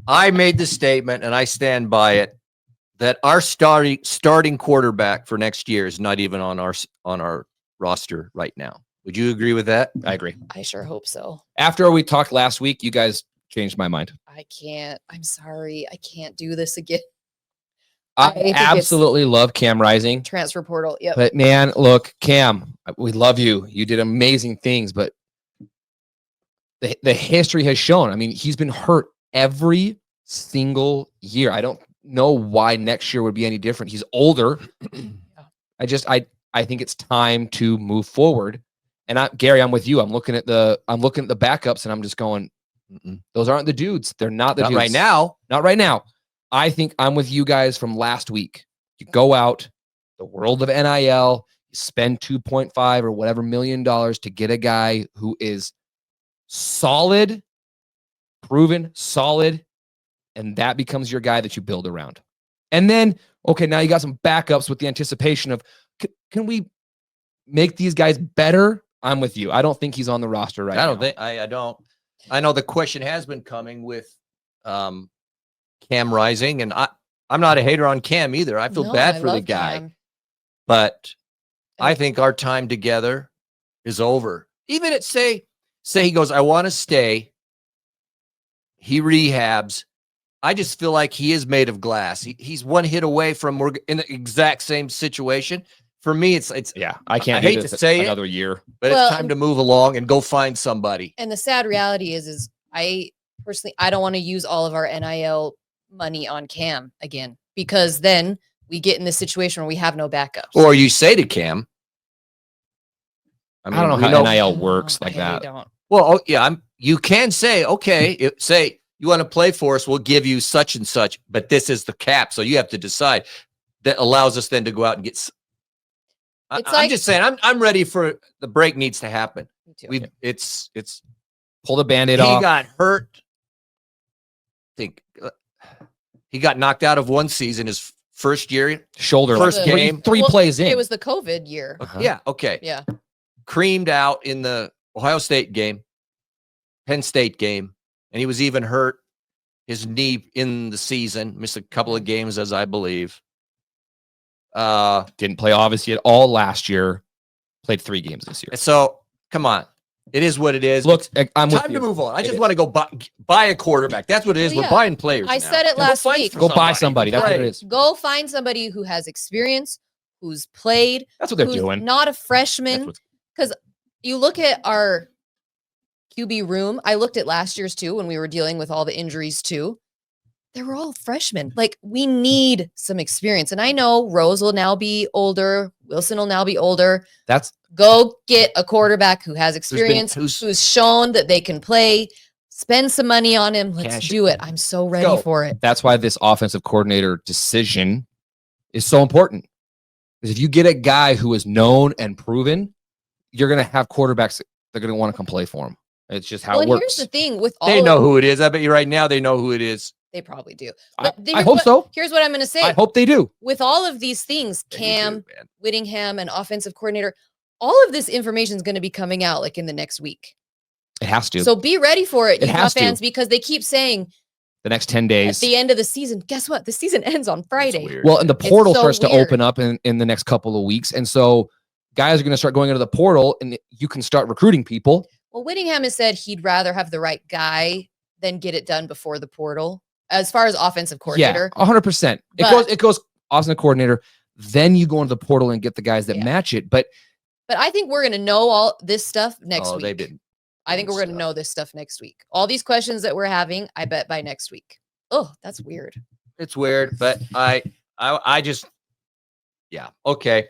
I made the statement, and I stand by it, that our starting quarterback for next year is not even on our roster right now. Would you agree with that? I agree. I sure hope so. After we talked last week, you guys changed my mind. I can't. I'm sorry. I can't do this again. I absolutely love Cam Rising. Transfer portal. Yep. But man, look, Cam, we love you. You did amazing things, but the history has shown. I mean, he's been hurt every single year. I don't know why next year would be any different. He's older. I think it's time to move forward. And Gary, I'm with you. I'm looking at the backups, and I'm just going, those aren't the dudes. They're not the dudes right now. Not right now. I think I'm with you guys from last week. You go out, the world of NIL, you spend 2.5 or whatever $1 million to get a guy who is solid, proven solid, and that becomes your guy that you build around. And then, okay, now you got some backups with the anticipation of, can we make these guys better? I'm with you. I don't think he's on the roster right now. I don't. I know the question has been coming with Cam Rising, and I'm not a hater on Cam either. I feel bad for the guy. Cam. But I think our time together is over. Even at say he goes, I want to stay. He rehabs. I just feel like he is made of glass. He's one hit away from we're in the exact same situation. For me, it's yeah. I hate to say another year, but it's time to move along and go find somebody. And the sad reality is I personally don't want to use all of our NIL money on Cam again, because then we get in this situation where we have no backups. Or you say to Cam, I don't know how NIL works like that. Don't. Well, yeah, you can say, okay, say you want to play for us, we'll give you such and such, but this is the cap, so you have to decide. That allows us then to go out and get. I'm just saying, I'm ready for the break needs to happen. Me too. It's pull the Band-Aid off. He got hurt. I think he got knocked out of one season, his first year, shoulder, first game, three plays in. It was the COVID year. Yeah. Okay. Yeah. Creamed out in the Ohio State game, Penn State game, and he was even hurt his knee in the season. Missed a couple of games, as I believe. Didn't play obviously at all last year. Played 3 games this year. So come on, it is what it is. Look, I'm time to move on. I just want to go buy a quarterback. That's what it is. We're buying players. I said it last week. Go buy somebody. That's what it is. Go find somebody who has experience, who's played. That's what they're doing. Not a freshman. Because you look at our QB room. I looked at last year's too when we were dealing with all the injuries too. They were all freshmen. Like, we need some experience. And I know Rose will now be older. Wilson will now be older. Go get a quarterback who has experience, who's shown that they can play. Spend some money on him. Let's do it. I'm so ready for it. That's why this offensive coordinator decision is so important. Because if you get a guy who is known and proven, you're going to have quarterbacks that are going to want to come play for him. It's just how it works. Here's the thing with all they know who it is. I bet you right now they know who it is. They probably do. But I hope so. Here's what I'm going to say. I hope they do. With all of these things, Cam, Whittingham, and offensive coordinator, all of this information is going to be coming out like in the next week. It has to. So be ready for it, Utah fans, because they keep saying the next 10 days. At the end of the season, guess what? The season ends on Friday. Well, and the portal starts to open up in the next couple of weeks. And so guys are going to start going into the portal, and you can start recruiting people. Well, Whittingham has said he'd rather have the right guy than get it done before the portal. As far as offensive coordinator. Yeah, 100%. It goes offensive coordinator. Then you go into the portal and get the guys that match it. But I think we're going to know all this stuff next week. They didn't. I think we're going to know this stuff next week. All these questions that we're having, I bet by next week. Oh, that's weird. It's weird, but I just, yeah. Okay.